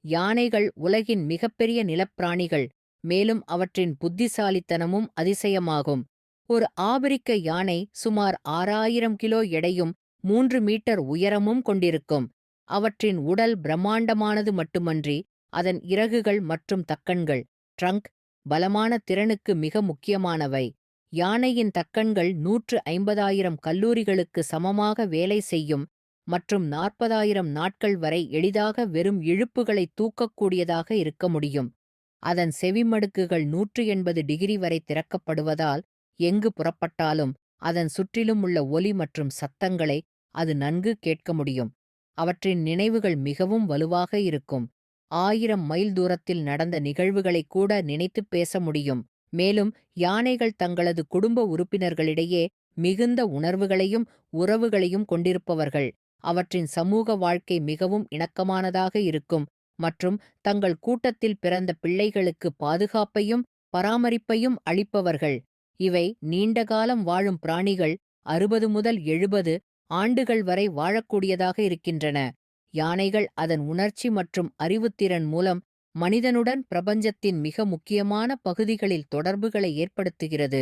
யானைகள் உலகின் மிகப்பெரிய நிலப்பிராணிகள், மேலும் அவற்றின் புத்திசாலித்தனமும் அதிசயமாகும். ஒரு ஆபிரிக்க யானை சுமார் 6000 கிலோ எடையும் 3 மீட்டர் உயரமும் கொண்டிருக்கும். அவற்றின் உடல் பிரம்மாண்டமானது மட்டுமன்றி, அதன் இறகுகள் மற்றும் தக்கன்கள் ட்ரங்க் பலமான திறனுக்கு மிக முக்கியமானவை. யானையின் தக்கன்கள் 150,000 கல்லூரிகளுக்கு சமமாக வேலை செய்யும் மற்றும் 40,000 நாட்கள் வரை எளிதாக வெறும் இழுப்புகளை தூக்கக்கூடியதாக இருக்க முடியும். அதன் செவிமடுக்குகள் 180 டிகிரி வரை திறக்கப்படுவதால் எங்கு புறப்பட்டாலும் அதன் சுற்றிலும் உள்ள ஒலி மற்றும் சத்தங்களை அது நன்கு கேட்க முடியும். அவற்றின் நினைவுகள் மிகவும் வலுவாக இருக்கும். 1000 மைல் தூரத்தில் நடந்த நிகழ்வுகளை கூட நினைத்துப் பேச முடியும். மேலும் யானைகள் தங்களது குடும்ப உறுப்பினர்களிடையே மிகுந்த உணர்வுகளையும் உறவுகளையும் கொண்டிருப்பவர்கள். அவற்றின் சமூக வாழ்க்கை மிகவும் இணக்கமானதாக இருக்கும் மற்றும் தங்கள் கூட்டத்தில் பிறந்த பிள்ளைகளுக்கு பாதுகாப்பையும் பராமரிப்பையும் அளிப்பவர்கள். இவை நீண்ட காலம் வாழும் பிராணிகள், 60 முதல் 70 ஆண்டுகள் வரை வாழக்கூடியதாக இருக்கின்றன. யானைகள் அதன் உணர்ச்சி மற்றும் அறிவுத்திறன் மூலம் மனிதனுடன் பிரபஞ்சத்தின் மிக முக்கியமான பகுதிகளில் தொடர்புகளை ஏற்படுத்துகிறது.